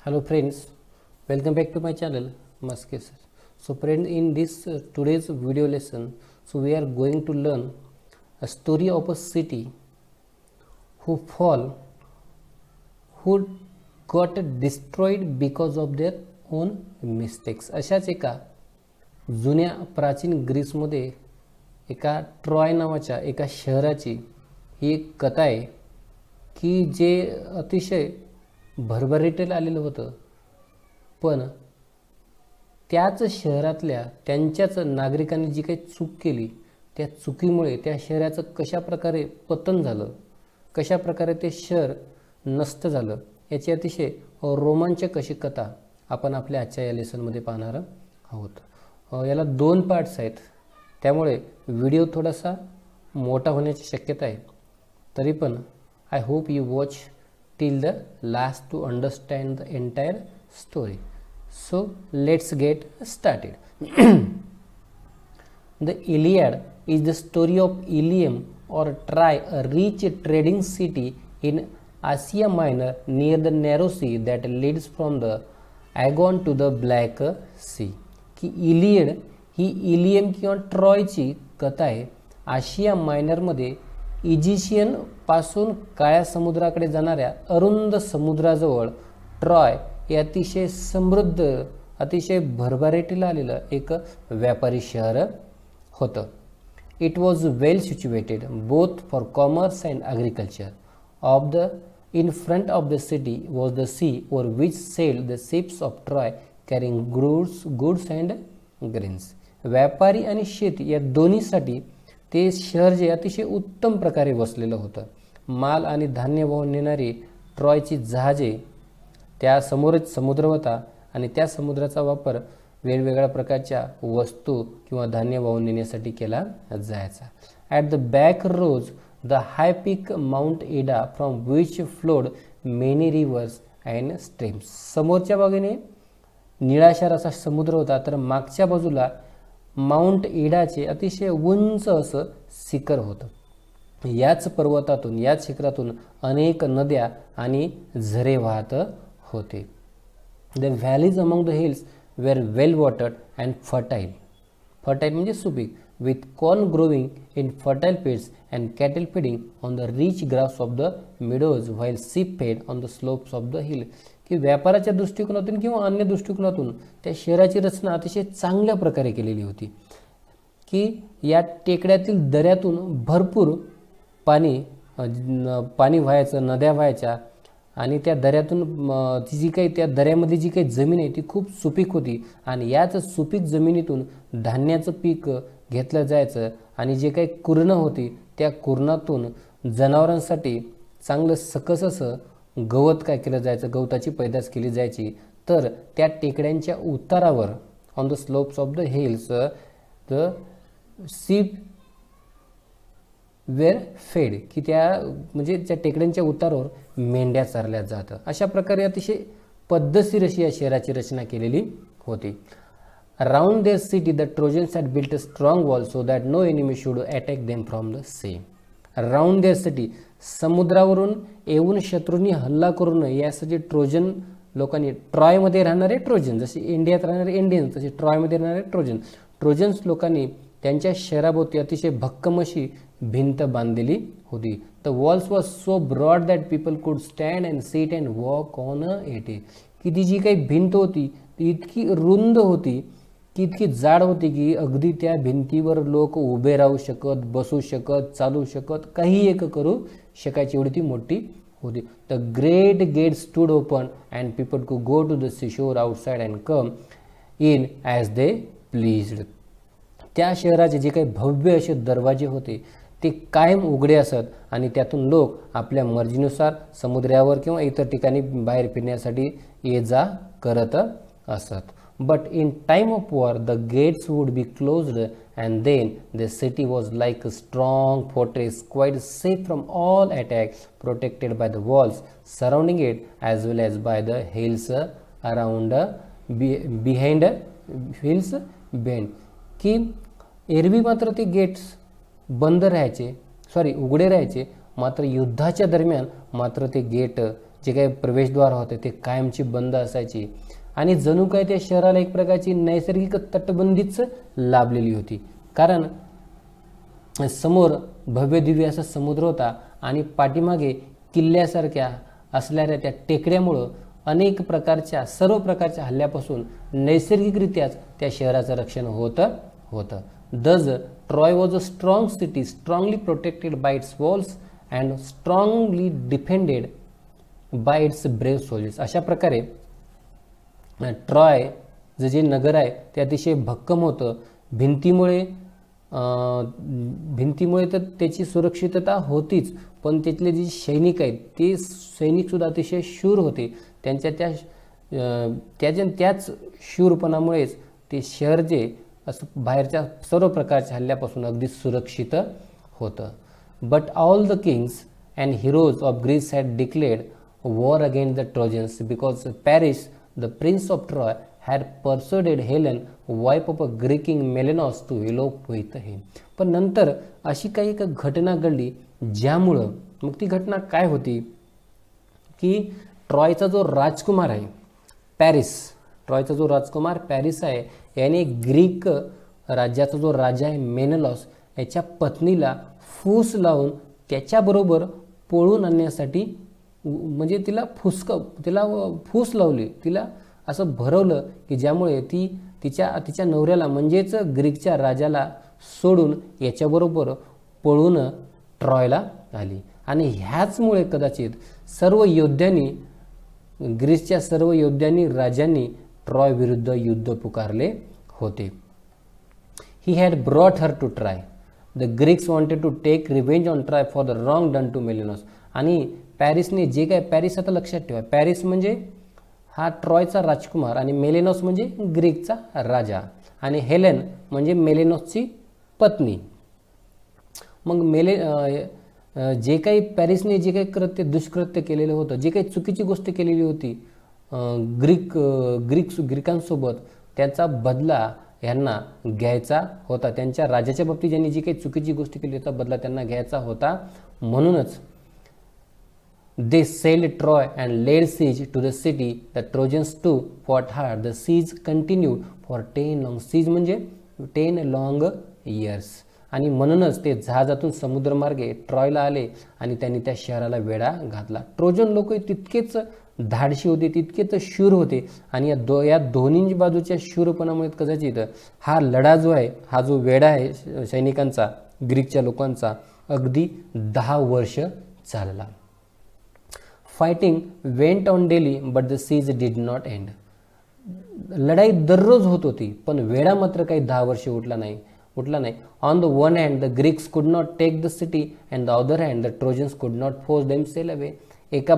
Hello friends, welcome back to my channel Maskes. So friends, in this today's video lesson, we are going to learn a story of a city who got destroyed because of their own mistakes. अशाच एका जुन्या प्राचीन ग्रीसमध्ये एका Troy नावाच्या एका शहराची ही एक कथा आहे की जे अतिशय भरभराटीला आलेलं होतं, पण त्याच शहरातल्या त्यांच्याच नागरिकांनी जी काही चूक केली त्या चुकीमुळे त्या शहराचं कशा प्रकारे पतन झालं, कशा प्रकारे ते शहर नष्ट झालं, याची अतिशय रोमांचक अशी कथा आपण आपल्या आजच्या या लेसनमध्ये पाहणार आहोत. याला 2 पार्ट्स आहेत, त्यामुळे व्हिडिओ थोडासा मोठा होण्याची शक्यता आहे. तरी पण I hope you watch till the last to understand the entire story. So let's get started. The Iliad is the story of Ilium or Troy, a rich trading city in Asia Minor near the narrow sea that leads from the Aegean to the Black Sea. की Iliad ही ilium किंवा ट्रॉयची कथा आहे. आशिया मायनरमध्ये इजिशियन पासून काळ्या समुद्राकडे जाणाऱ्या अरुंद समुद्राजवळ Troy हे अतिशय समृद्ध, अतिशय भरभराटीला आलेलं एक व्यापारी शहर होतं. It was well situated both for commerce and agriculture. In front of the city was the sea over which sailed the ships of Troy carrying goods and grains. व्यापारी आणि शेती या दोन्हीसाठी ते शहर जे अतिशय उत्तम प्रकारे वसलेलं होतं. माल आणि धान्य वाहून नेणारी ट्रॉयची जहाजे त्या समोरच समुद्र होता आणि त्या समुद्राचा वापर वेगवेगळ्या प्रकारच्या वस्तू किंवा धान्य वाहून नेण्यासाठी केला जायचा. At the back rose the high peak mount Ada from which flowed many rivers and streams. समोरच्या बाजूने निळाशार असा समुद्र होता, तर मागच्या बाजूला माउंट एडाचे अतिशय उंच असं शिखर होतं. याच पर्वतातून, याच शिखरातून अनेक नद्या आणि झरे वाहत होते. The valleys among the hills were well watered and fertile. Fertile म्हणजे सुपीक, with corn growing in fertile pits and cattle feeding on the rich grass of the meadows while sheep fed on the slopes of the hill. की व्यापाराच्या दृष्टिकोनातून किंवा अन्य दृष्टिकोनातून त्या शहराची रचना अतिशय चांगल्या प्रकारे केलेली होती. की या टेकड्यातील दऱ्यातून भरपूर पाणी व्हायचं, नद्या व्हायच्या आणि त्या दऱ्यातून जी काही त्या दऱ्यामध्ये जी काही जमीन आहे ती खूप सुपीक होती आणि याच सुपीक जमिनीतून धान्याचं पीक घेतलं जायचं आणि जे काही कुरणं होती त्या कुरणातून जनावरांसाठी चांगलं सकस असं गवत काय केलं जायचं, गवताची पैदास केली जायची. तर त्या टेकड्यांच्या उतारावर on the slopes of the hills the ship वेर फेड, की त्या म्हणजे त्या टेकड्यांच्या उतारावर मेंढ्या चारल्या जातं. अशा प्रकारे अतिशय पद्धतशीर अशी या शहराची रचना केलेली होती. Around their city the Trojans had built a strong wall so that no enemy should attack them from the sea. Around their city, समुद्रावरून येऊन शत्रूंनी हल्ला करू नये यासाठी ट्रोजन लोकांनी, ट्रॉयमध्ये राहणारे ट्रोजन, जसे इंडियात राहणारे इंडियन तसे ट्रॉयमध्ये राहणारे ट्रोजन्स लोकांनी त्यांच्या शहराभोवती अतिशय भक्कम अशी भिंत बांधलेली होती. The walls was so broad that people could stand and sit and walk on it. की ती जी काही भिंत होती ती इतकी रुंद होती, की इतकी जाड होती की अगदी त्या भिंतीवर लोक उभे राहू शकत, बसू शकत, चालू शकत, काही एक करू शकायची एवढी ती मोठी होती. The great gate stood open and people could go to the seashore outside and come in as they pleased. त्या शहराचे जे काही भव्य असे दरवाजे होते ते कायम उघडे असत आणि त्यातून लोक आपल्या मर्जीनुसार समुद्रावर किंवा इतर ठिकाणी बाहेर फिरण्यासाठी ये जा करत असत. But in time of war, the gates would be closed and then the city was like a strong fortress, quite safe from all attacks, protected by the walls surrounding it as well as by the hills around behind hills bend. की एरवी मात्र ते gates बंद राहायचे, उघडे राहायचे, मात्र युद्धाच्या दरम्यान मात्र ते गेट जे काही प्रवेशद्वार होते ते कायमची बंद असायची आणि जणू काय त्या शहराला एक प्रकारची नैसर्गिक तटबंदीच लाभलेली होती. कारण समोर भव्य दिव्य असा समुद्र होता आणि पाठीमागे किल्ल्यासारख्या असणाऱ्या त्या टेकड्यामुळं अनेक प्रकारच्या सर्व प्रकारच्या हल्ल्यापासून नैसर्गिकरित्याच त्या शहराचं रक्षण होतं. Thus, Troy was a strong city, strongly protected by its walls and strongly defended by its brave soldiers. अशा प्रकारे ट्रॉय जे नगर आहे ते अतिशय भक्कम होतं. भिंतीमुळे तर त्याची सुरक्षितता होतीच, पण तिथले जे सैनिक आहेत ते सैनिकसुद्धा अतिशय शूर होते. त्याच शूरपणामुळेच ते शहर जे असं बाहेरच्या सर्व प्रकारच्या हल्ल्यापासून अगदी सुरक्षित होतं. But all the kings and heroes of Greece had declared war against the Trojans because Paris the prince of Troy had persuaded Helen, wife of a Greek king Menelaus, to elope with him. पण नंतर अशी काही एक घटना घडली ज्यामुळं, मग ती घटना काय होती की ट्रॉयचा जो राजकुमार आहे पॅरिस आहे याने ग्रीक राज्याचा जो राजा आहे मेनेलॉस याच्या पत्नीला फूस लावून त्याच्याबरोबर पळून आणण्यासाठी, म्हणजे तिला फूस लावली, तिला असं भरवलं की ज्यामुळे ती तिच्या नवऱ्याला म्हणजेच ग्रीकच्या राजाला सोडून याच्याबरोबर पळून ट्रॉयला आली. आणि ह्याचमुळे कदाचित ग्रीसच्या सर्व योद्ध्यांनी राजांनी ट्रॉय विरुद्ध युद्ध पुकारले होते. He had brought her to Troy. The Greeks wanted to take revenge on Troy for the wrong done to Menelaus. आणि पॅरिसने जे काय, पॅरिस आता लक्षात ठेवा, पॅरिस म्हणजे हा ट्रॉयचा राजकुमार आणि मेलेनॉस म्हणजे ग्रीकचा राजा आणि हेलेन म्हणजे मेलेनॉसची पत्नी. मग जे काही पॅरिसने जे काही दुष्कृत्य केलेलं होतं, जे काही चुकीची गोष्ट केलेली होती ग्रीकांसोबत, त्याचा बदला यांना घ्यायचा होता. त्यांच्या राजाच्या बाबतीत ज्यांनी जी काही चुकीची गोष्ट केली त्याचा बदला त्यांना घ्यायचा होता. म्हणूनच they sailed Troy and laid siege to the city. The Trojans too fought hard. The siege continued for 10 long. siege म्हणजे 10 long years. आणि म्हणूनच ते जहाजातून समुद्रमार्गे ट्रॉयला आले आणि त्यांनी त्या शहराला वेढा घातला. ट्रोजन लोक तितकेच धाडशी होते, तितकेच शूर होते आणि या दोन्ही बाजूच्या शूरपणामुळे कदाचित हा लढा जो आहे, हा जो वेढा आहे सैनिकांचा, ग्रीकच्या लोकांचा, अगदी 10 वर्ष चालला. Fighting went on daily but the siege did not end. लढाई दररोज होत होती पण वेढा मात्र काही 10 वर्ष उठला नाही. On the one hand the Greeks could not take the city and the other hand the Trojans could not force them sail away. एका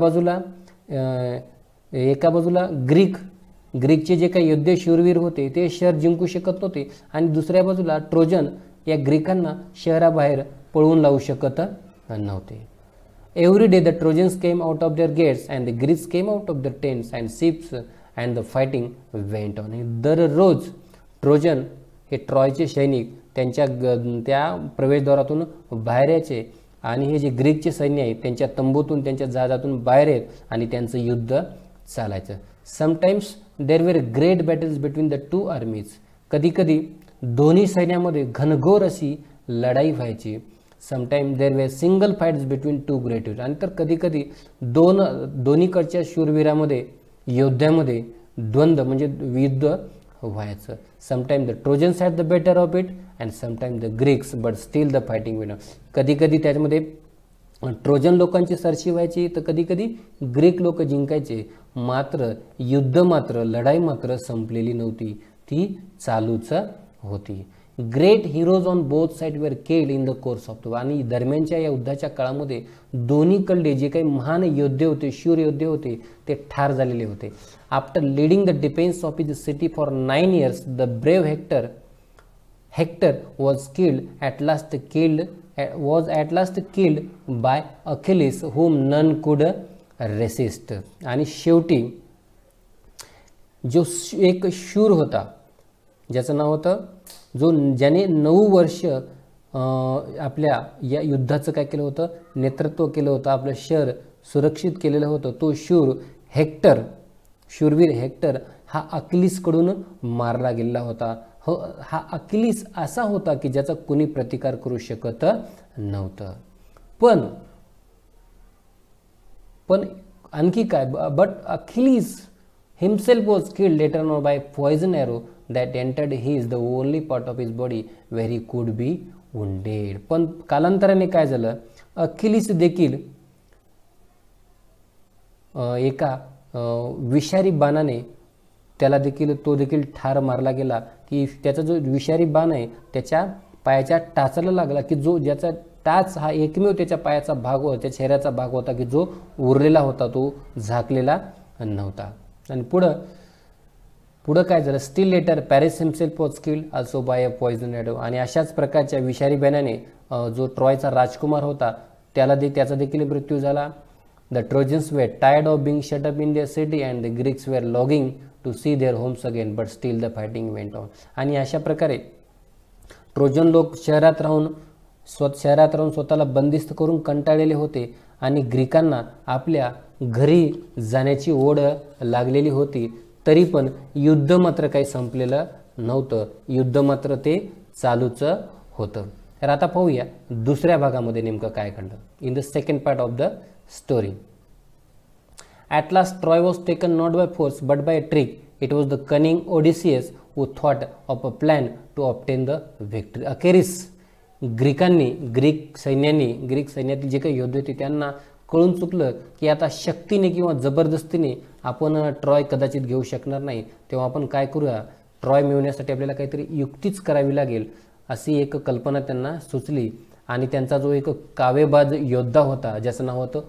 बाजूला ग्रीकचे जे काही योद्धे शूरवीर होते ते शहर जिंकू शकत नव्हते आणि दुसऱ्या बाजूला ट्रोजन या ग्रीकांना शहराबाहेर पळवून लावू शकत नव्हते. Every day the Trojans came out of their gates and the Greeks came out of their tents and ships and the fighting went on. दररोज ट्रोजन हे ट्रॉयचे सैनिक त्या प्रवेशद्वारातून बाहेर यायचे आणि हे जे ग्रीकचे सैन्य आहेत त्यांच्या तंबूतून, त्यांच्या जहाजातून बाहेर येत आणि त्यांचं युद्ध चालायचं. Sometimes there were great battles between the two आर्मीज. कधीकधी दोन्ही सैन्यामध्ये घनघोर अशी लढाई व्हायची. Sometime there way single fights between two great heroes. आणि तर कधीकधी दोन्हीकडच्या शूरवीरामध्ये, योद्ध्यामध्ये द्वंद्व म्हणजे युद्ध व्हायचं. Sometime the Trojans had the better of it and sometime the Greeks but still the fighting winner. कधीकधी त्याच्यामध्ये ट्रोजन लोकांची सरशी व्हायची तर कधीकधी ग्रीक लोक जिंकायचे. मात्र लढाई मात्र संपलेली नव्हती, ती चालूच होती. Great heroes on both side were killed in the course of the. आणि दरम्यानच्या या युद्धाच्या काळामध्ये दोन्हीकडले जे काही महान योद्धे होते, शूर योद्धे होते, ते ठार झालेले होते. After leading the defence of his city for 9 years the brave hectare was at last killed by Achilles whom none could resist. आणि शेवटी जो एक शूर होता ज्याचं नाव होतं, ज्याने 9 वर्ष आपल्या या युद्धाचं काय केलं होतं, नेतृत्व केलं होतं, आपलं शहर सुरक्षित केलेलं होतं. तो शूरवीर हेक्टर हा अकिलीसकडून मारला गेलेला होता. हा अकिलीस असा होता की ज्याचा कुणी प्रतिकार करू शकत नव्हतं. पण आणखी काय, but Achilles himself was killed later on by poison arrow that entered his the only part of his body where he could be wounded. पण कालांतराने काय झालं, अकिलीस देखील एका विषारी बाणाने तो देखील ठार मारला गेला की त्याचा जो विषारी बाण आहे त्याच्या पायाच्या टाचाला लागला की ज्याचा टाच हा एकमेव त्याच्या पायाचा भाग होता, त्या चेहऱ्याचा भाग होता की जो उरलेला होता, तो झाकलेला नव्हता. आणि पुढं काय झालं, still later Paris himself was killed also by a poison arrow. आणि अशाच प्रकारच्या विषारी बाणाने जो ट्रॉयचा राजकुमार होता त्याचा देखील मृत्यू झाला. The Trojans were tired of being shut up in their city and the Greeks were longing to see their homes again but still the fighting went on. आणि अशा प्रकारे ट्रोजन लोक शहरात राहून स्वतःला बंदिस्त करून कंटाळलेले होते आणि ग्रीकांना आपल्या घरी जाण्याची ओढ लागलेली होती. तरी पण युद्ध मात्र काही संपलेलं नव्हतं, युद्ध मात्र ते चालूच होतं. तर आता पाहूया दुसऱ्या भागामध्ये नेमकं काय घडलं. In the second part of the story, at last Troy was taken not by force but by a trick. It was the cunning Odysseus who thought of a plan to obtain the victory. अखेरीस Greek सैन्यातील जे काही योद्धे होते त्यांना कळून चुकलं की आता शक्तीने किंवा जबरदस्तीने आपण ट्रॉय कदाचित घेऊ शकणार नाही. तेव्हा आपण काय करूया, ट्रॉय मिळवण्यासाठी आपल्याला काहीतरी युक्तीच करावी लागेल अशी एक कल्पना त्यांना सुचली. आणि त्यांचा जो एक कावेबाज योद्धा होता ज्याचं नाव होतं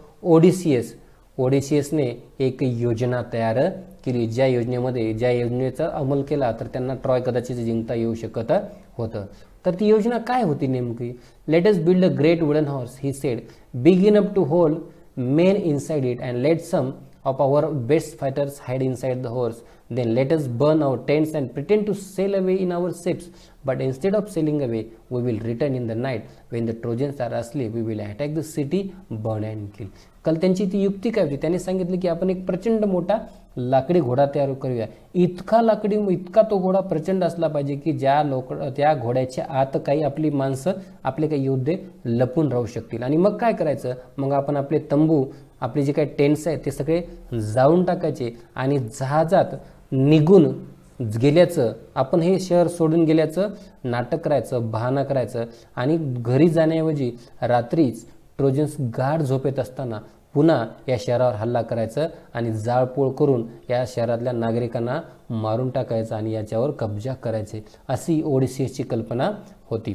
ओडिसियसने एक योजना तयार केली. ज्या योजनेचा अंमल केला तर त्यांना ट्रॉय कदाचित जिंकता येऊ शकत होतं. तर ती योजना काय होती नेमकी. Let us build a great wooden horse, he said, big enough to hold men inside it and let some of our best fighters hide inside the horse. Then let us burn our tents and pretend to sail away in our ships. But instead of sailing away, we will return in the night. When the Trojans are asleep, we will attack the city, burn and kill. काल त्यांची ती युक्ती काय होती, त्यांनी सांगितलं की आपण एक प्रचंड मोठा लाकडी घोडा तयार करूया. इतका तो घोडा प्रचंड असला पाहिजे की त्या घोड्याच्या आत काही आपली माणसं, आपले काही योद्धे लपून राहू शकतील. आणि मग काय करायचं, मग आपण आपले तंबू, आपले जे काही टेंट्स आहेत ते सगळे जाळून टाकायचे आणि जहाजात निघून गेल्याचं, आपण हे शहर सोडून गेल्याचं नाटक करायचं, बहाणा करायचं. आणि घरी जाण्याऐवजी रात्रीच ट्रोजन्स गाढ झोपेत असताना पुन्हा या शहरावर हल्ला करायचं आणि जाळपोळ करून या शहरातल्या नागरिकांना मारून टाकायचं आणि याच्यावर कब्जा करायचे, अशी ओडिसियसची कल्पना होती.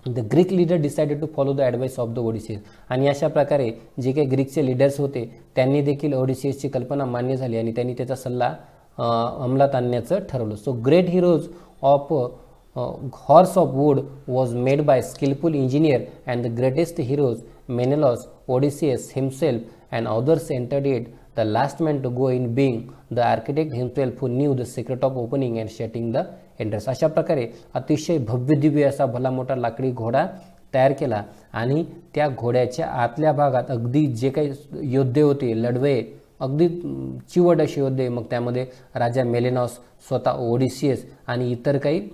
The Greek leader decided to follow the advice of the Odysseus. आणि अशा प्रकारे जे काही ग्रीकचे लीडर्स होते त्यांनी देखील ओडिसियसची कल्पना मान्य झाली आणि त्यांनी त्याचा सल्ला अंमलात आणण्याचं ठरवलं. So great heroes of horse of wood was made by skillful engineer, and the greatest heroes, Menelaus, Odysseus himself, and others entered it. The last man to go in being the architect himself, who knew the secret of opening and shutting the entrance. अशा प्रकारे अतिशय भव्य दिव्य असा भला मोठा लाकडी घोडा तयार केला आणि त्या घोड्याच्या आतल्या भागात अगदी जे काही योद्धे होते, लढवे, अगदी चिवट असे योद्धे, मग त्यामध्ये राजा मेलेनॉस, स्वतः ओडिसियस आणि इतर काही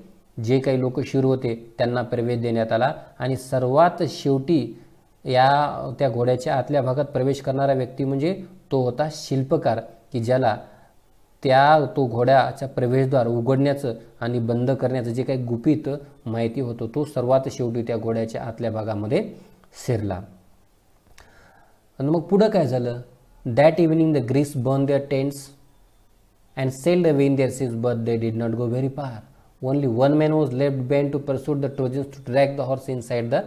जे काही लोक शूर होते त्यांना प्रवेश देण्यात आला. आणि सर्वात शेवटी त्या घोड्याच्या आतल्या भागात प्रवेश करणारा व्यक्ती म्हणजे तो होता शिल्पकार, की ज्याला तो घोड्याचा प्रवेशद्वार उघडण्याचं आणि बंद करण्याचं जे काही गुपित माहिती होतं तो सर्वात शेवटी त्या घोड्याच्या आतल्या भागामध्ये शिरला. आणि मग पुढं काय झालं, that evening the Greeks burn their tents and sailed away in their ships but they did not go very far. Only one man was left behind to pursue the Trojans to drag the horse inside the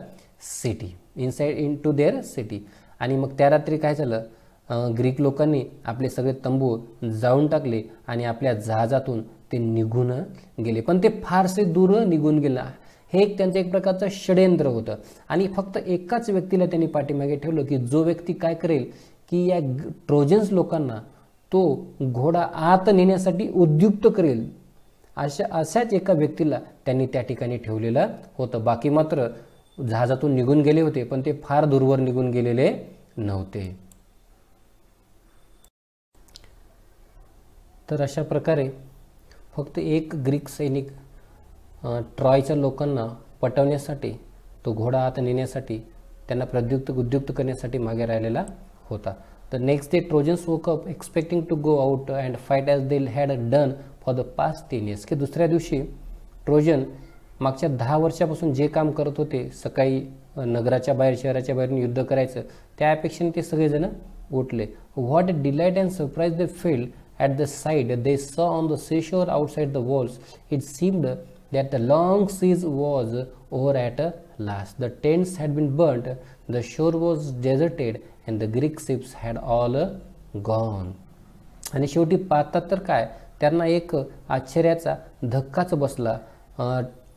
city, into their city. आणि मग त्या रात्री काय झालं, Greek लोकांनी आपले सगळे तंबू जाळून टाकले आणि आपल्या जहाजातून ते निघून गेले. पण ते फारसे दूर निघून गेले. हे त्यांचं एक प्रकारचं षडयंत्र होतं. आणि फक्त एकाच व्यक्तीला त्यांनी पाठीमागे ठेवलं की जो व्यक्ती काय करेल की या ट्रोजन्स लोकांना तो घोडा आत नेण्यासाठी उद्युक्त करेल. अशाच एका व्यक्तीला त्यांनी त्या ठिकाणी ठेवलेलं होतं. बाकी मात्र जहाजातून निघून गेले होते पण ते फार दूरवर निघून गेलेले नव्हते. तर अशा प्रकारे फक्त एक ग्रीक सैनिक ट्रॉयच्या लोकांना पटवण्यासाठी, तो घोडा आत नेण्यासाठी, त्यांना उद्युक्त करण्यासाठी मागे राहिलेला होता. The next day Trojans woke up expecting to go out and fight as they had done for the past 10 years. की दुसऱ्या दिवशी ट्रोजन मागच्या 10 वर्षापासून जे काम करत होते, सकाळी नगराच्या बाहेर, शहराच्या बाहेरून युद्ध करायचं, त्या अपेक्षेने ते सगळेजण उठले. What delight and surprise they felt at the sight they saw on the seashore outside the walls. It seemed that the long siege was over at last. The tents had been burnt, the shore was deserted and the Greek ships had all gone. आणि शेवटी पाहतात तर काय, त्यांना एक आश्चर्याचा धक्काच बसला.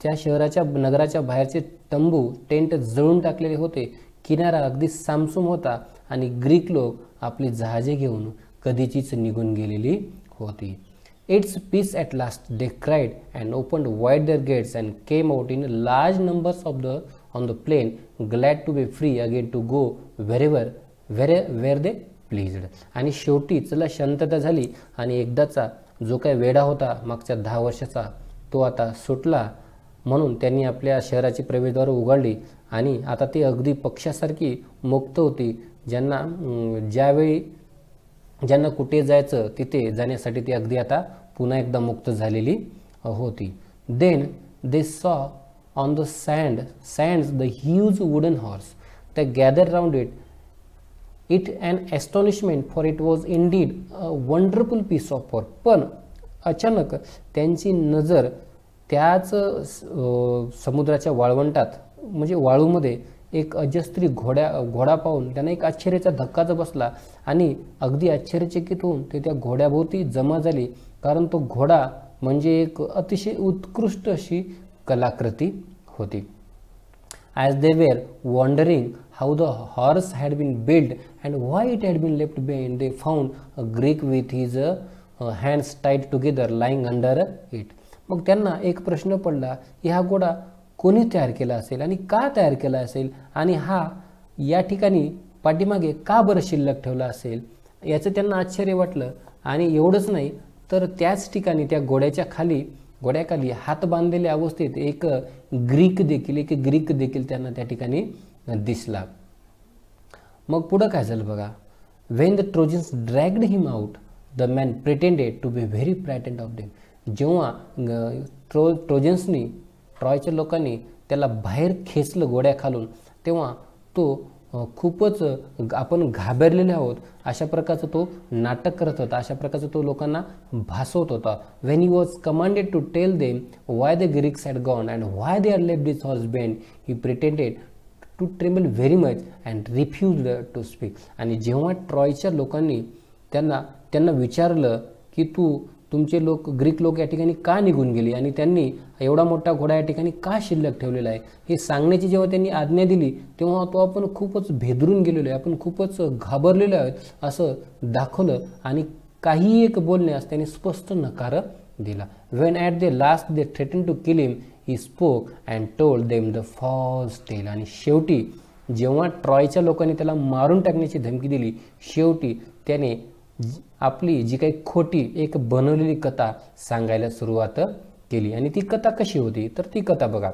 त्या शहराच्या नगराच्या बाहेरचे तंबू, टेंट जळून टाकलेले होते, किनारा अगदी सामसूम होता आणि ग्रीक लोक आपली जहाजे घेऊन कधीचीच निघून गेलेली होती. It's peace at last, they cried and opened wide their gates and came out in large numbers on the plain, glad to be free again to go where they pleased. आणि शेवटी चला शांतता झाली आणि एकदाचा जो काही वेढा होता मागच्या 10 वर्षाचा तो आता सुटला, म्हणून त्यांनी आपल्या शहराची प्रवेशद्वार उघडली आणि आता ते अगदी पक्षासारखी मुक्त होती. ज्यांना कुठे जायचं तिथे जाण्यासाठी ती अगदी आता पुन्हा एकदा मुक्त झालेली होती. Then they saw on the sands the huge wooden horse. They gathered round it an astonishment, for it was indeed a wonderful piece of work. पण अचानक त्यांची नजर त्याच समुद्राच्या वाळवंटात म्हणजे वाळूमध्ये एक अजस्त्री घोडा पाहून त्यांना एक आश्चर्याचा धक्काच बसला आणि अगदी आश्चर्यचकित होऊन ते त्या घोड्याभोवती जमा झाली, कारण तो घोडा म्हणजे एक अतिशय उत्कृष्ट अशी कलाकृती होती. As they were wondering how the horse had been built and why it had been left behind, they found a Greek with his hands tied together lying under it. मग त्यांना एक प्रश्न पडला की हा घोडा कोणी तयार केला असेल आणि का तयार केला असेल आणि हा या ठिकाणी पाठीमागे का बरं शिल्लक ठेवला असेल, याचं त्यांना आश्चर्य वाटलं. आणि एवढंच नाही तर त्याच ठिकाणी त्या घोड्याखाली हात बांधलेल्या अवस्थेत एक ग्रीक देखील त्यांना त्या ठिकाणी दिसला. मग पुढं काय झालं बघा. When the Trojans dragged him out, the man pretended to be very frightened of them. जेव्हा ट्रोजन्सनी, ट्रॉयच्या लोकांनी त्याला बाहेर खेचलं घोड्याखालून, तेव्हा तो खूपच आपण घाबरलेले आहोत अशा प्रकारचं तो नाटक करत होता, अशा प्रकारचं तो लोकांना भासवत होता. When he was commanded to tell them why the Greeks had gone and why they had left this horse bend, he pretended to tremble very much and refused to speak. आणि जेव्हा ट्रॉयच्या लोकांनी त्यांना विचारलं की तुमचे ग्रीक लोक या ठिकाणी का निघून गेले आणि त्यांनी एवढा मोठा घोडा या ठिकाणी का शिल्लक ठेवलेला आहे, हे सांगण्याची जेव्हा त्यांनी आज्ञा दिली तेव्हा तो आपण खूपच भेदरून गेलेलो आहे, आपण खूपच घाबरलेलो आहोत असं दाखवलं आणि काही एक बोलण्यास त्यांनी स्पष्ट नकार दिला. When at the last they threatened to kill him, he spoke and told them the false tale. आणि शेवटी जेव्हा ट्रॉयच्या लोकांनी त्याला मारून टाकण्याची धमकी दिली, शेवटी त्याने आपली जी काही खोटी एक बनवलेली कथा सांगायला सुरुवात केली. आणि ती कथा कशी होती तर ती कथा बघा.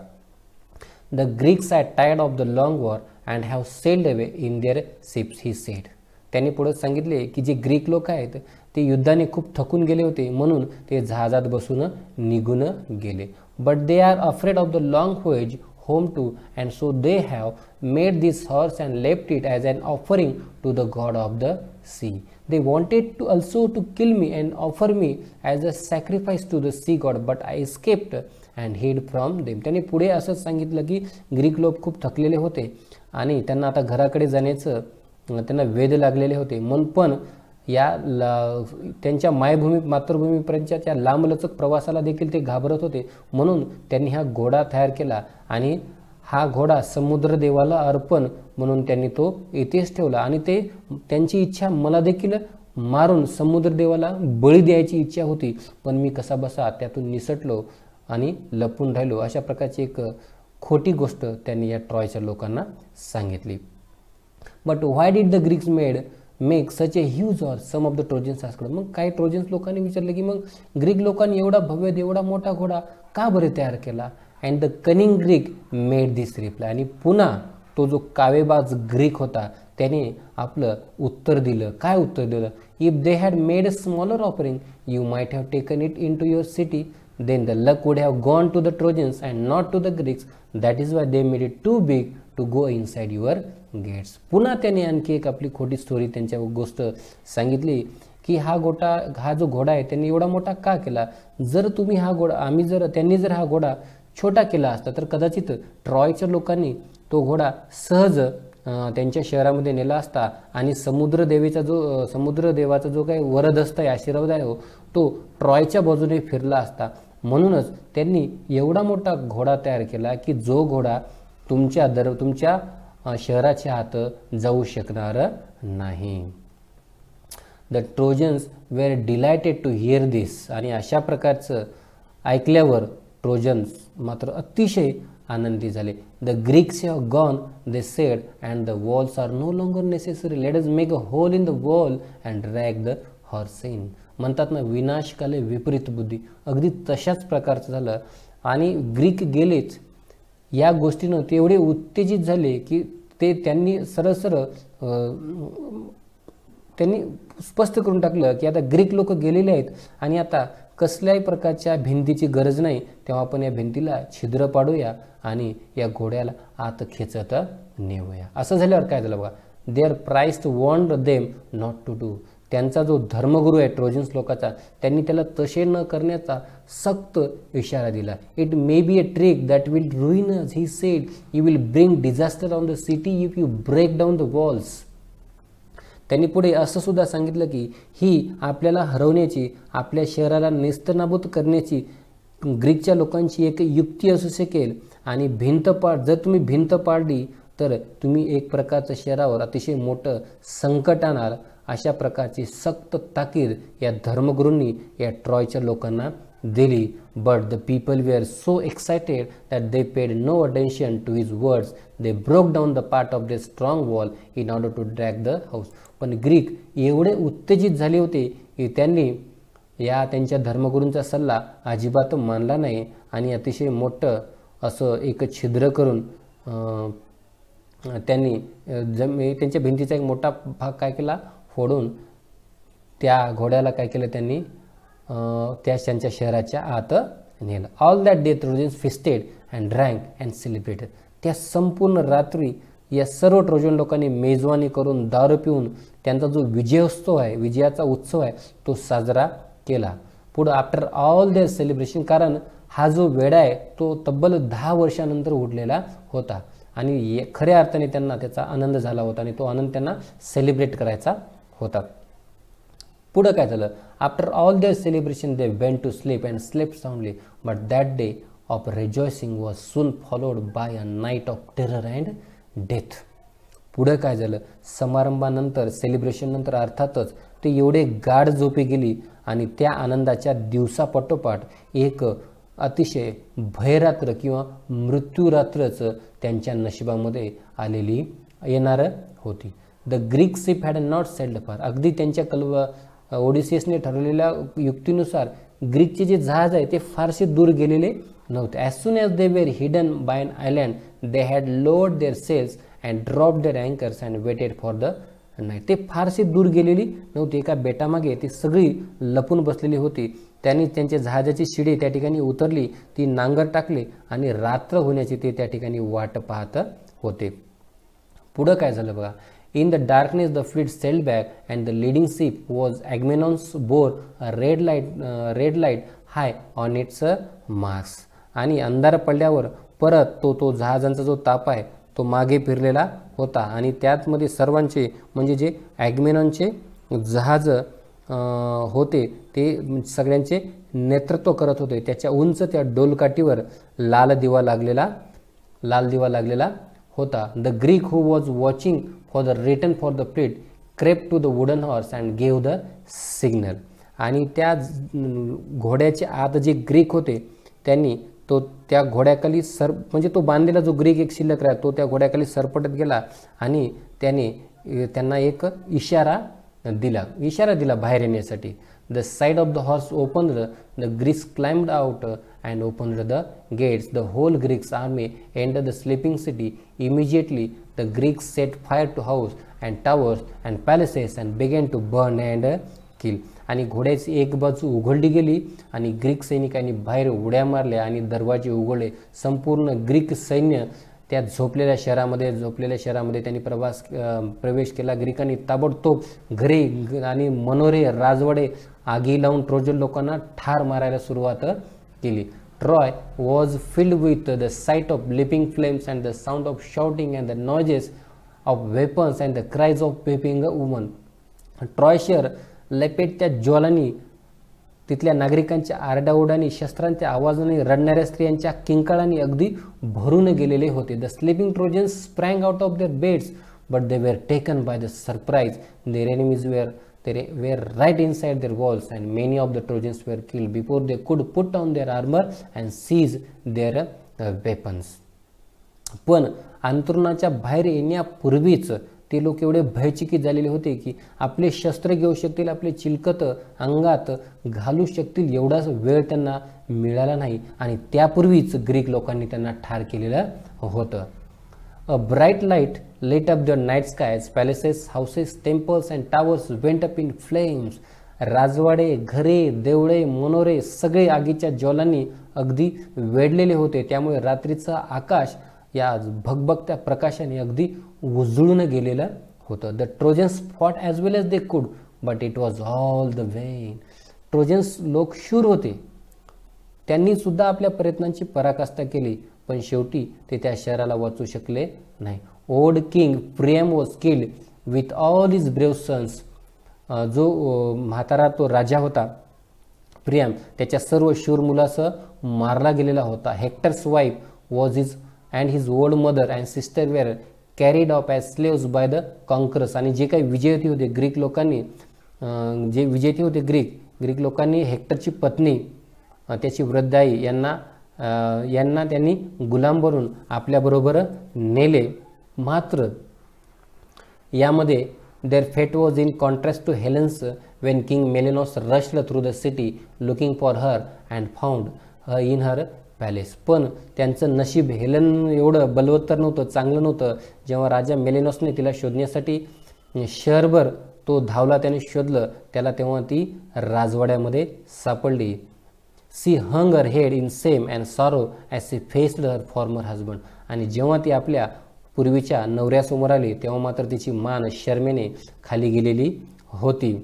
The Greeks are tired of the long war and have sailed away in their ships, he said. त्यांनी पुढे सांगितले की जे ग्रीक लोक आहेत ते युद्धाने खूप थकून गेले होते, म्हणून ते जहाजात बसून निघून गेले. But they are afraid of the long voyage home too, and so they have made this horse and left it as an offering to the god of the sea. They wanted to also to kill me and offer me as a sacrifice to the sea god, but I escaped and hid from them. त्यांनी पुढे असं सांगितलं की Greek लोक खूप थकलेले होते आणि त्यांना आता घराकडे जाण्याचं त्यांना वेध लागलेले होते, म्हणून पण त्यांच्या मातृभूमीपर्यंतच्या त्या लांबलचक प्रवासाला देखील ते घाबरत होते, म्हणून त्यांनी हा घोडा तयार केला आणि हा घोडा समुद्रदेवाला अर्पण म्हणून त्यांनी तो येथेच ठेवला. आणि त्यांची इच्छा मला देखील मारून समुद्रदेवाला बळी द्यायची इच्छा होती, पण मी कसा बसा त्यातून निसटलो आणि लपून राहिलो. अशा प्रकारची एक खोटी गोष्ट त्यांनी या ट्रॉयच्या लोकांना सांगितली. But why did the Greeks made make such a huge horse some of the Trojans asked. मग काही ट्रोजन्स लोकांनी विचारलं की मग ग्रीक लोकांनी एवढा भव्य एवढा मोठा घोडा का बरे तयार केला. अँड द कनिंग ग्रीक मेड दिस रिप्लाय. आणि पुन्हा तो जो कावेबाज ग्रीक होता त्याने आपलं उत्तर दिलं. काय उत्तर दिलं. If they had made a smaller offering you might have taken it in to your city then the luck would have gone to the Trojans and not to the Greeks. That is why they made it too big to go inside your gates. पुन्हा त्याने आणखी एक आपली खोटी story त्यांच्या गोष्ट सांगितली की हा जो घोडा आहे त्यांनी एवढा मोठा का केला. जर तुम्ही त्यांनी जर हा घोडा छोटा केला असता तर कदाचित ट्रॉयच्या लोकांनी तो घोडा सहज त्यांच्या शहरामध्ये नेला असता आणि समुद्रदेवाचा जो काही वरदहस्त आहे आशीर्वाद आहे तो ट्रॉयच्या बाजूने फिरला असता. म्हणूनच त्यांनी एवढा मोठा घोडा तयार केला की जो घोडा तुमच्या शहराच्या आत जाऊ शकणार नाही. The Trojans were delighted to hear this. आणि अशा प्रकारचं ऐकल्यावर ट्रोजन्स मात्र अतिशय आनंदी झाले. The Greeks have gone they said and the walls are no longer necessary. Let us make a hole in the wall and drag the horse in. म्हणतात ना विनाशकाले विपरीत बुद्धी. अगदी तशाच प्रकारचं झालं. आणि ग्रीक गेलेच या गोष्टीनं ते एवढे उत्तेजित झाले की त्यांनी त्यांनी स्पष्ट करून टाकलं की आता ग्रीक लोक गेलेले आहेत आणि आता कसल्याही प्रकारच्या भिंतीची गरज नाही. तेव्हा आपण या भिंतीला छिद्र पाडूया आणि या घोड्याला आत खेचत नेऊया. असं झाल्यावर काय झालं बघा. Their priest warned them not to do. त्यांचा जो धर्मगुरू आहे ट्रोजन्स लोकांचा त्यांनी त्याला तसे न करण्याचा सक्त इशारा दिला. It may be a trick that will ruin us. He said you will bring disaster on the city if you break down the walls. त्यांनी पुढे असं सुद्धा सांगितलं की ही आपल्याला हरवण्याची आपल्या शहराला नेस्तनाबूत करण्याची ग्रीकच्या लोकांची एक युक्ती असू शकेल. आणि जर तुम्ही भिंत पाडली तर तुम्ही एक प्रकारचं शहरावर अतिशय मोठं संकट आणणार. अशा प्रकारची सक्त ताकीद या धर्मगुरूंनी या ट्रॉयच्या लोकांना दिली. But the people were so excited that they paid no attention to his words. They broke down the part of the strong wall in order to drag the horse. पण ग्रीक एवढे उत्तेजित झाले होते की त्यांनी त्यांच्या धर्मगुरूंचा सल्ला अजिबात मानला नाही आणि अतिशय मोठं असं एक छिद्र करून त्यांनी त्यांच्या भिंतीचा एक मोठा भाग काय केला फोडून त्या घोड्याला काय केलं त्यांनी त्यांच्या शहराच्या आत नेलं. All that day Trojans feasted and drank and celebrated. त्या संपूर्ण रात्री या सर्व ट्रोजन लोकांनी मेजवानी करून दारू पिऊन त्यांचा जो विजयाचा उत्सव आहे तो साजरा केला. पुढं आफ्टर ऑल देअर सेलिब्रेशन, कारण हा जो वेढा आहे तो तब्बल 10 वर्षानंतर उडलेला होता आणि खऱ्या अर्थाने त्यांना त्याचा आनंद झाला होता आणि तो आनंद त्यांना सेलिब्रेट करायचा होता. पुढं काय झालं. After all their celebration they went to sleep and slept soundly. But that day of rejoicing was soon followed by a night of terror and death. पुढं काय झालं. समारंभानंतर सेलिब्रेशननंतर अर्थातच ते एवढे गाढ झोपी गेली आणि त्या आनंदाच्या दिवसापाठोपाठ एक अतिशय भयरात्र किंवा मृत्यूरात्रच त्यांच्या नशिबामध्ये येणार होती. The Greek ship had not sailed फार. अगदी त्यांच्या ओडिसियसने ठरवलेल्या युक्तीनुसार ग्रीकचे जे जहाज आहे ते फारसे दूर गेलेले नव्हते. As soon as they were hidden by an island they had lowered their sails and drop their anchors and waited for the night. ते फारसे दूर गेलेली नव्हती. एका बेटामागे ती सगळी लपून बसलेली होती. त्यांनी त्यांच्या जहाजाची शिडी त्या ठिकाणी उतरली, ती नांगर टाकली आणि रात्र होण्याची ते त्या ठिकाणी वाट पाहत होते. पुढं काय झालं बघा. In the darkness, the fleet sailed back, and the leading ship was Agamemnon's bore a red light high on its masts. आणि अंधार पडल्यावर परत तो जहाजांचा जो ताप आहे तो मागे फिरलेला होता आणि त्यातमध्ये सर्वांचे म्हणजे जे ॲगमेनॉनचे जहाज होते ते सगळ्यांचे नेतृत्व करत होते. त्याच्या उंच त्या डोलकाठीवर लाल दिवा लागलेला होता. The Greek who was watching for the return for the fleet crept to the wooden horse and gave the signal. आणि त्या घोड्याच्या आत जे ग्रीक होते त्यांनी त्या घोड्याखाली म्हणजे तो बांधलेला जो ग्रीक एक शिल्लक राहतो तो त्या घोड्याखाली सरपटत गेला आणि त्याने त्यांना एक इशारा दिला बाहेर येण्यासाठी. The side of the horse opened, the Greeks climbed out and opened the gates. The whole Greeks army entered the sleeping city. Immediately the Greeks set fire to house and towers and palaces and began to burn and kill. आणि घोड्याची एक बाजू उघडली गेली आणि Greek सैनिकांनी बाहेर उड्या मारल्या आणि दरवाजे उघडले. संपूर्ण ग्रीक सैन्य त्या झोपलेल्या शहरामध्ये त्यांनी प्रवेश केला. ग्रीकांनी ताबडतोब घरे आणि मनोरे, राजवाडे आगी लावून ट्रोजन लोकांना ठार मारायला सुरुवात केली. Troy was filled with the site of leaping flames and the sound of shouting and the noises of weapons and the cries of vaping a woman. Troy शहर लपेटत्या ज्वालांनी, तिथल्या नागरिकांच्या आरडाओरडांनी, शस्त्रांच्या आवाजाने, रडणाऱ्या स्त्रियांच्या किंकाळांनी अगदी भरून गेलेले होते. The sleeping Trojans sprang out of their beds but they were taken by the surprise. Their enemies were right inside their walls and many of the Trojans were killed before they could put on their armor and seize their weapons. पण अंतरुणाच्या बाहेर येण्यापूर्वीच ते लोक एवढे भयचकित झालेले होते की आपले शस्त्र घेऊ शकतील, आपले चिलकत अंगात घालू शकतील एवढाच वेळ त्यांना मिळाला नाही आणि त्यापूर्वीच ग्रीक लोकांनी त्यांना ठार केलेलं होतं. A bright light lit up the night skies. Palaces, houses, temples and towers went up in flames. राजवाडे, घरे, देवळे, मनोरे सगळे आगीच्या ज्वालांनी अगदी वेढलेले होते. त्यामुळे रात्रीचं आकाश या भगभगत्या प्रकाशाने अगदी उजळून गेलेलं होतं. The trojans fought as well as they could but it was all the Wien. Trojans लोक शूर होते, त्यांनी सुद्धा आपल्या प्रयत्नांची पराकाष्ठा केली, पण शेवटी ते त्या शहराला वाचू शकले नाही. Old king Priam was killed with all his brave sons. जो म्हातारा तो राजा होता प्रियम, त्याच्या सर्व शूर मुलासह मारला गेलेला होता. Hectares wife was and his old mother and sister were carried off as slaves by the conquerors. आणि जे काही विजेते होते ग्रीक लोकांनी, ग्रीक लोकांनी हेक्टरची पत्नी, त्याची वृद्ध आई यांना त्यांनी गुलाम बनवून आपल्याबरोबर नेले. मात्र यामध्ये their fate was in contrast to Helen's when King Menelaus rushed through the city looking for her and found her in her palace. पण त्यांचं नशीब हेलन एवढं बलवत्तर नव्हतं, चांगलं नव्हतं. जेव्हा राजा मेलेनॉसने तिला शोधण्यासाठी शहरभर तो धावला, त्याने शोधलं त्याला, तेव्हा ती राजवाड्यामध्ये सापडली. She hung her head in shame and sorrow as she faced her former husband. आणि जेव्हा ती आपल्या पूर्वीच्या नवऱ्यासमोर आली तेव्हा मात्र तिची मान शर्मेने खाली गेलेली होती.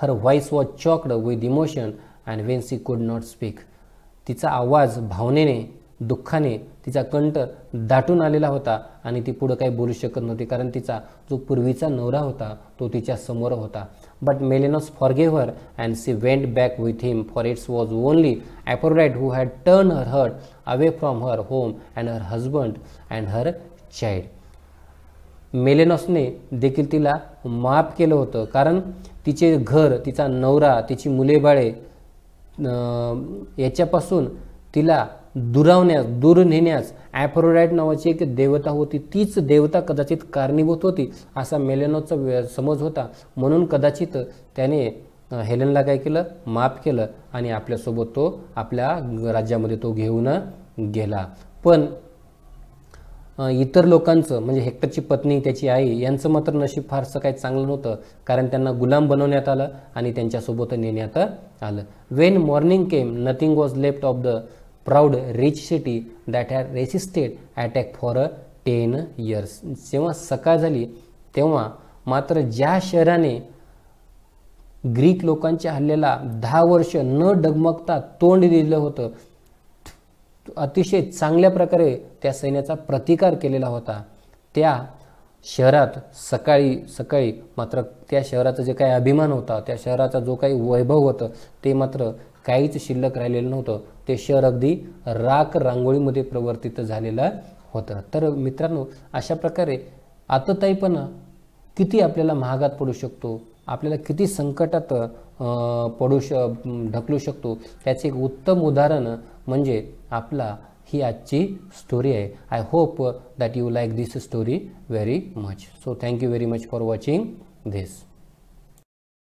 Her voice was choked with emotion and when she could not speak. तिचा आवाज भावनेने, दुःखाने तिचा कंठ दाटून आलेला होता आणि ती पुढे काही बोलू शकत नव्हती, कारण तिचा जो पूर्वीचा नवरा होता तो तिच्या समोर होता. But Menelaus forgave her and she went back with him, for its was only Aphrodite who had turn her heart away from her home and her husband and her child. मेलेनॉसने देखील तिला माफ केलं होतं, कारण तिचे घर, तिचा नवरा, तिची मुले बाळे याच्यापासून तिला दूर नेण्यास ॲफ्रोडाइट नावाची एक देवता होती, तीच देवता कदाचित कारणीभूत होती असा मेलेनॉसचा समज होता. म्हणून कदाचित त्याने हेलेनला काय केलं, माफ केलं आणि आपल्यासोबत तो आपल्या राज्यामध्ये तो घेऊन गेला. पण इतर लोकांचं म्हणजे हेक्टरची पत्नी, त्याची आई यांचं मात्र नशीब फारसं काही चांगलं नव्हतं, कारण त्यांना गुलाम बनवण्यात आलं आणि त्यांच्यासोबत नेण्यात आलं. Wien morning came nothing was left of the proud rich city that had resisted attack for 10 years. जेव्हा सकाळ झाली तेव्हा मात्र ज्या शहराने ग्रीक लोकांच्या हल्ल्याला 10 वर्ष न डगमगता तोंड दिलं होतं, अतिशय चांगल्या प्रकारे त्या सैन्याचा प्रतिकार केलेला होता, त्या शहरात सकाळी मात्र त्या शहराचा जे काही अभिमान होता, त्या शहराचा जो काही वैभव होतं ते मात्र काहीच शिल्लक राहिलेलं नव्हतं. ते शहर अगदी राख रांगोळीमध्ये प्रवर्तित झालेलं होतं. तर मित्रांनो, अशा प्रकारे आतताईपणा किती आपल्याला महागात पडू शकतो, आपल्याला किती संकटात ढकलू शकतो, त्याचे एक उत्तम उदाहरण म्हणजे आपला ही आजची स्टोरी आहे. I hope that you like this story very much. So thank you very much for watching this.